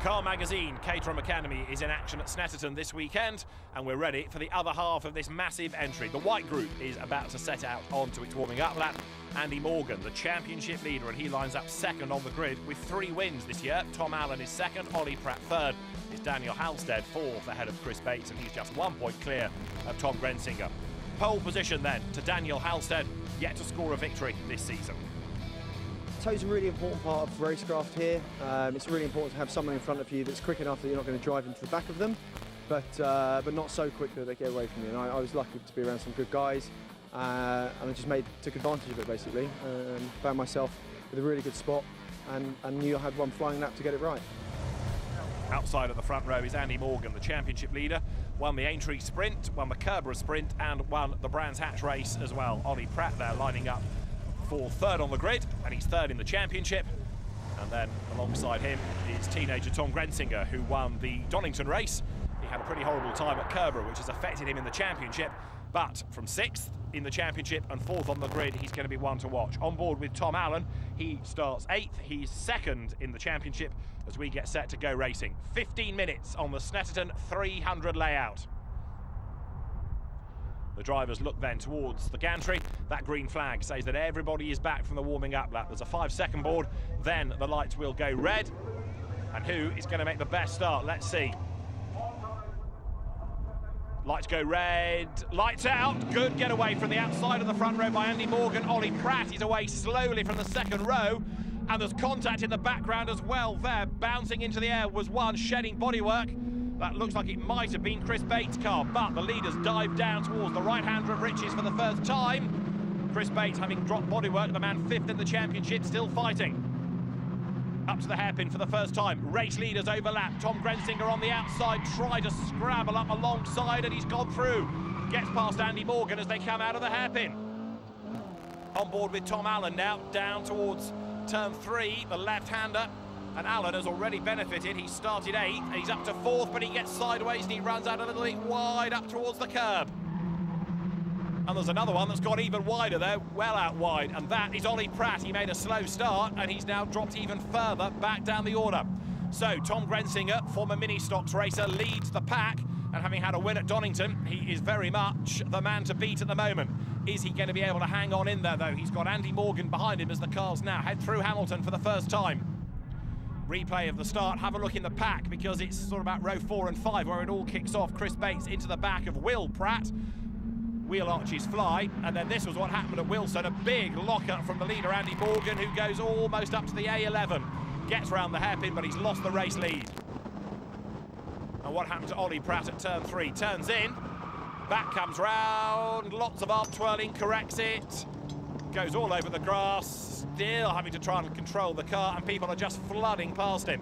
Car Magazine Caterham Academy is in action at Snetterton this weekend, and we're ready for the other half of this massive entry. The white group is about to set out onto its warming-up lap. Andy Morgan, the championship leader, and he lines up second on the grid with 3 wins this year. Tom Allen is second, Ollie Pratt third. It's Daniel Halstead fourth ahead of Chris Bates, and he's just 1 point clear of Tom Grensinger. Pole position then to Daniel Halstead, yet to score a victory this season. Toe's a really important part of racecraft here. It's really important to have someone in front of you that's quick enough that you're not going to drive into the back of them, but not so quick that they get away from you. And I was lucky to be around some good guys, and I just took advantage of it basically. Found myself with a really good spot, and knew I had one flying lap to get it right. Outside of the front row is Andy Morgan, the championship leader. Won the Aintree Sprint, won the Kerbera Sprint, and won the Brands Hatch race as well. Ollie Pratt there lining up for third on the grid, and he's third in the championship. And then alongside him is teenager Tom Grensinger, who won the Donington race. He had a pretty horrible time at Kerbera, which has affected him in the championship, but from 6th in the championship and 4th on the grid, he's going to be one to watch. On board with Tom Allen, he starts 8th, he's 2nd in the championship as we get set to go racing. 15 minutes on the Snetterton 300 layout. The drivers look then towards the gantry. That green flag says that everybody is back from the warming up lap. There's a 5-second board, then the lights will go red. And who is going to make the best start? Let's see. Lights go red, lights out. Good getaway from the outside of the front row by Andy Morgan. Ollie Pratt is away slowly from the second row. And there's contact in the background as well there. Bouncing into the air was one, shedding bodywork. That looks like it might have been Chris Bates' car, but the leaders dive down towards the right-hander of Riches for the first time. Chris Bates, having dropped bodywork, the man 5th in the championship, still fighting. Up to the hairpin for the first time. Race leaders overlap. Tom Grensinger on the outside, try to scrabble up alongside, and he's gone through. Gets past Andy Morgan as they come out of the hairpin. On board with Tom Allen now, down towards turn 3, the left-hander. And Allen has already benefited. He started 8th, and he's up to 4th, but he gets sideways and he runs out a little bit wide up towards the curb. And there's another one that's got even wider there, well out wide, and that is Ollie Pratt. He made a slow start, and he's now dropped even further back down the order. So Tom Grensinger, former mini stocks racer, leads the pack, and having had a win at Donington, he is very much the man to beat at the moment. Is he going to be able to hang on in there, though? He's got Andy Morgan behind him as the cars now head through Hamilton for the first time. Replay of the start, have a look in the pack, because it's sort of about row 4 and 5 where it all kicks off. Chris Bates into the back of Will Pratt. Wheel arches fly, and then this was what happened at Wilson. A big lockup from the leader, Andy Morgan, who goes almost up to the A11. Gets round the hairpin, but he's lost the race lead. And what happened to Ollie Pratt at turn 3? Turns in, back comes round, lots of arm twirling, corrects it. Goes all over the grass, still having to try and control the car, and people are just flooding past him.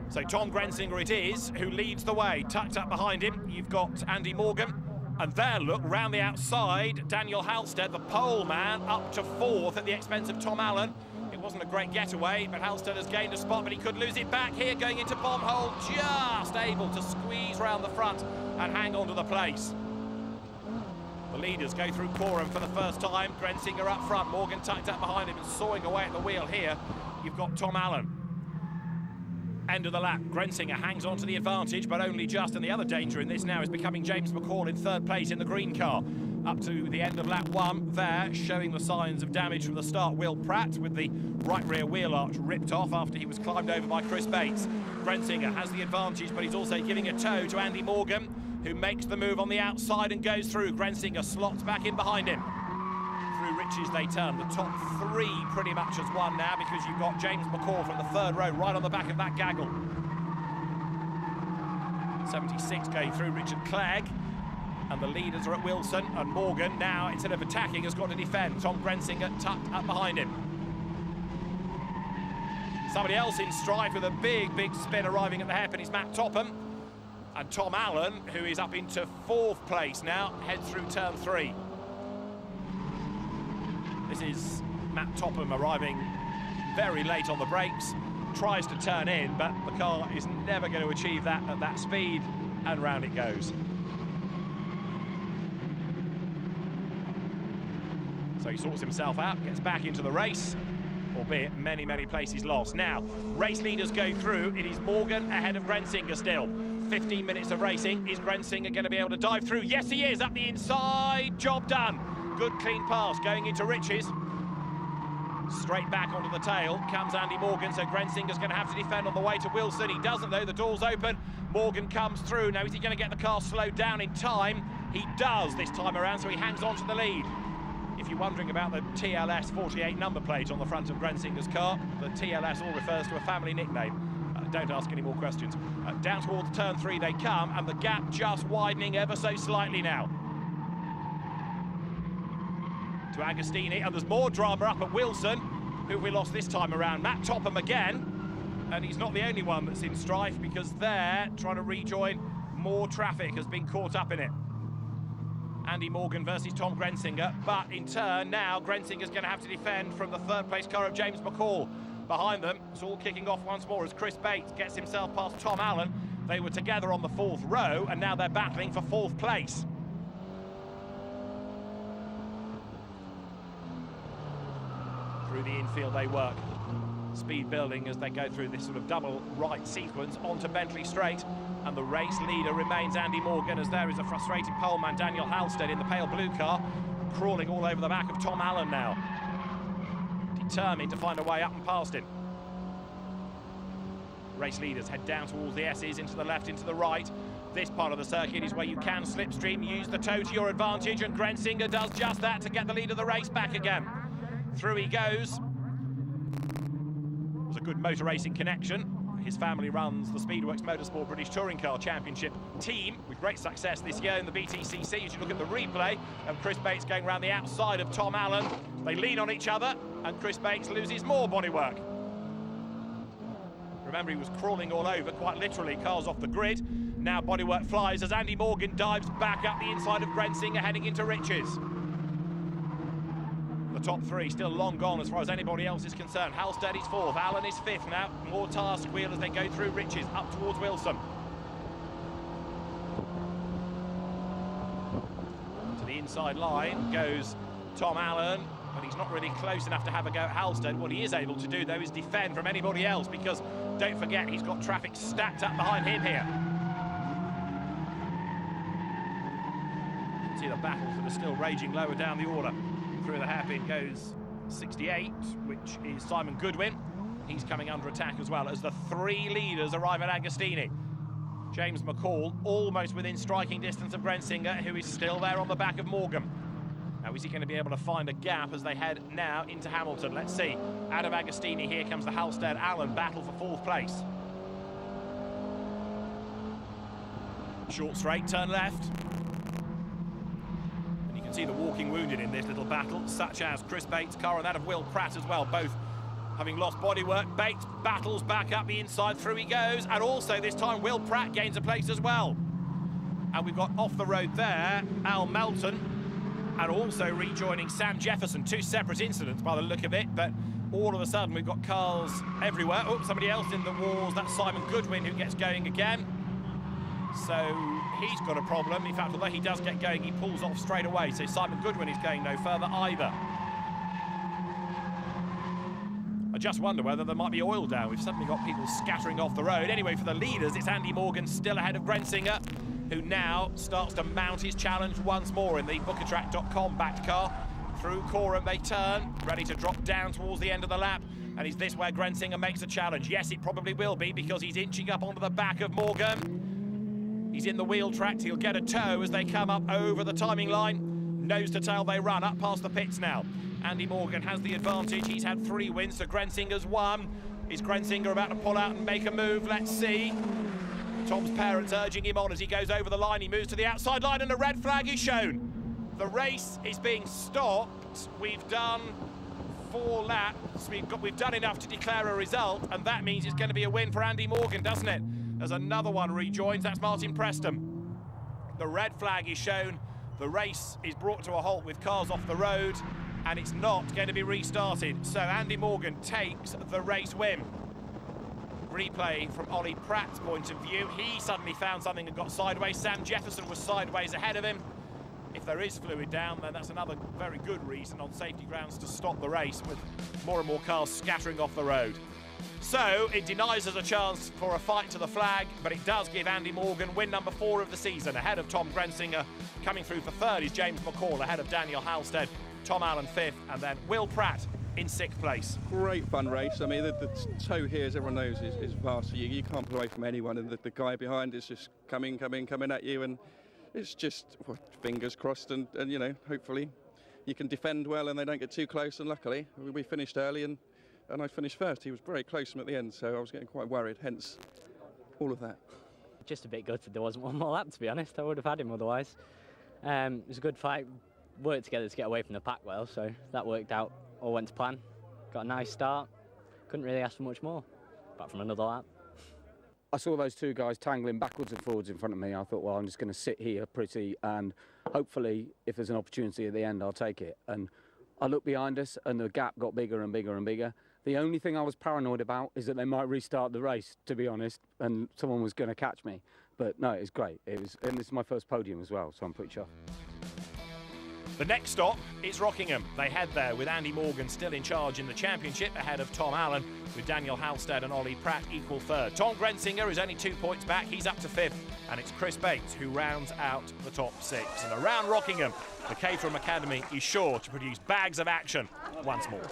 So Tom Grensinger it is who leads the way. Tucked up behind him, you've got Andy Morgan. And there, look, round the outside, Daniel Halstead, the pole man, up to 4th at the expense of Tom Allen. It wasn't a great getaway, but Halstead has gained a spot, but he could lose it back here, going into bomb hole, just able to squeeze round the front and hang on to the place. The leaders go through Coram for the first time. Grensinger up front, Morgan tucked up behind him and sawing away at the wheel here. You've got Tom Allen. End of the lap, Grensinger hangs on to the advantage, but only just, and the other danger in this now is becoming James McCall in 3rd place in the green car. Up to the end of lap 1 there, showing the signs of damage from the start. Will Pratt with the right rear wheel arch ripped off after he was climbed over by Chris Bates. Grensinger has the advantage, but he's also giving a tow to Andy Morgan, who makes the move on the outside and goes through. Grensinger slots back in behind him. Through Riches they turn. The top 3 pretty much has won now, because you've got James McCall from the 3rd row right on the back of that gaggle. 76 going through Richard Clegg, and the leaders are at Wilson, and Morgan now, instead of attacking, has got to defend. Tom Grensinger tucked up behind him. Somebody else in strife with a big spin arriving at the hairpin is Matt Topham. And Tom Allen, who is up into 4th place now, heads through turn 3. This is Matt Topham arriving very late on the brakes, tries to turn in, but the car is never going to achieve that at that speed, and round it goes. So he sorts himself out, gets back into the race, albeit many, many places lost. Now, race leaders go through. It is Morgan ahead of Grensinger still. 15 minutes of racing. Is Grensinger going to be able to dive through? Yes, he is, up the inside. Job done. Good clean pass going into Riches. Straight back onto the tail comes Andy Morgan, so Grensinger's going to have to defend on the way to Wilson. He doesn't though, the door's open. Morgan comes through. Now is he going to get the car slowed down in time? He does this time around, so he hangs on to the lead. If you're wondering about the TLS 48 number plate on the front of Grensinger's car, the TLS all refers to a family nickname. Don't ask any more questions. Down towards turn 3 they come, and the gap just widening ever so slightly now. To Agostini, and there's more drama up at Wilson, who we lost this time around. Matt Topham again, and he's not the only one that's in strife, because they're trying to rejoin. More traffic has been caught up in it. Andy Morgan versus Tom Grensinger, but in turn now Grensinger's going to have to defend from the third place car of James McCall. Behind them, it's all kicking off once more as Chris Bates gets himself past Tom Allen. They were together on the 4th row, and now they're battling for 4th place. Through the infield they work. Speed building as they go through this sort of double right sequence onto Bentley Straight, and the race leader remains Andy Morgan, as there is a frustrated poleman, Daniel Halstead, in the pale blue car, crawling all over the back of Tom Allen now, determined to find a way up and past him. Race leaders head down towards the S's, into the left, into the right. This part of the circuit is where you can slipstream, use the toe to your advantage, and Grensinger does just that to get the lead of the race back again. Through he goes. It was a good motor racing connection. His family runs the Speedworks Motorsport British Touring Car Championship team with great success this year in the BTCC. As you look at the replay of Chris Bates going around the outside of Tom Allen, they lean on each other and Chris Bates loses more bodywork. Remember, he was crawling all over, quite literally, cars off the grid. Now bodywork flies as Andy Morgan dives back up the inside of Grensinger, heading into Riches. The top 3 still long gone as far as anybody else is concerned. Halstead is 4th, Allen is 5th now. More tyre squeal as they go through Riches, up towards Wilson. To the inside line goes Tom Allen, but he's not really close enough to have a go at Halstead. What he is able to do, though, is defend from anybody else, because, don't forget, he's got traffic stacked up behind him here. You can see the battles that are still raging lower down the order. Through the hairpin goes 68, which is Simon Goodwin. He's coming under attack as well as the 3 leaders arrive at Agostini. James McCall almost within striking distance of Grensinger, who is still there on the back of Morgan. Now, is he going to be able to find a gap as they head now into Hamilton? Let's see. Out of Agostini, here comes the Halstead-Allen battle for 4th place. Short straight, turn left. See the walking wounded in this little battle, such as Chris Bates' car and that of Will Pratt as well, both having lost bodywork. Bates battles back up the inside, through he goes, and also this time Will Pratt gains a place as well. And we've got off the road there Al Melton, and also rejoining Sam Jefferson. 2 separate incidents by the look of it, but all of a sudden we've got cars everywhere. Oh, somebody else in the walls, that's Simon Goodwin, who gets going again. So he's got a problem. In fact, although he does get going, he pulls off straight away. So Simon Goodwin is going no further either. I just wonder whether there might be oil down. We've suddenly got people scattering off the road. Anyway, for the leaders, it's Andy Morgan still ahead of Grensinger, who now starts to mount his challenge once more in the Bookertrack.com backed car. Through Coram they turn, ready to drop down towards the end of the lap. And is this where Grensinger makes a challenge? Yes, it probably will be, because he's inching up onto the back of Morgan. He's in the wheel track. He'll get a tow as they come up over the timing line. Nose to tail they run up past the pits now. Andy Morgan has the advantage. He's had 3 wins, so Grensinger's 1. Is Grensinger about to pull out and make a move? Let's see. Tom's parents urging him on as he goes over the line. He moves to the outside line and a red flag is shown. The race is being stopped. We've done 4 laps. We've done enough to declare a result, and that means it's going to be a win for Andy Morgan, doesn't it? As another one rejoins, that's Martin Preston. The red flag is shown. The race is brought to a halt with cars off the road, and it's not going to be restarted. So Andy Morgan takes the race win. Replay from Ollie Pratt's point of view. He suddenly found something and got sideways. Sam Jefferson was sideways ahead of him. If if there is fluid down, then that's another very good reason on safety grounds to stop the race, with more and more cars scattering off the road. So it denies us a chance for a fight to the flag, but it does give Andy Morgan win number 4 of the season, ahead of Tom Grensinger. Coming through for third is James McCall, ahead of Daniel Halstead, Tom Allen 5th, and then Will Pratt in 6th place. Great fun race. I mean, the tow here, as everyone knows, is vast. So you can't pull away from anyone, and the guy behind is just coming at you, and it's just, well, fingers crossed, and you know, hopefully you can defend well and they don't get too close. And luckily we finished early, and I finished first. He was very close to him at the end, so I was getting quite worried, hence all of that. Just a bit gutted there wasn't one more lap, to be honest. I would have had him otherwise. It was a good fight, worked together to get away from the pack well, so that worked out, all went to plan. Got a nice start, couldn't really ask for much more, apart from another lap. I saw those two guys tangling backwards and forwards in front of me. I thought, well, I'm just going to sit here pretty, and hopefully if there's an opportunity at the end, I'll take it. And I looked behind us and the gap got bigger and bigger and bigger. The only thing I was paranoid about is that they might restart the race, to be honest, and someone was going to catch me. But no, it was great. And this is my first podium as well, so I'm pretty chuffed. The next stop is Rockingham. They head there with Andy Morgan still in charge in the championship, ahead of Tom Allen, with Daniel Halstead and Ollie Pratt equal third. Tom Grensinger is only 2 points back, he's up to 5th, and it's Chris Bates who rounds out the top 6. And around Rockingham, the Caterham Academy is sure to produce bags of action once more.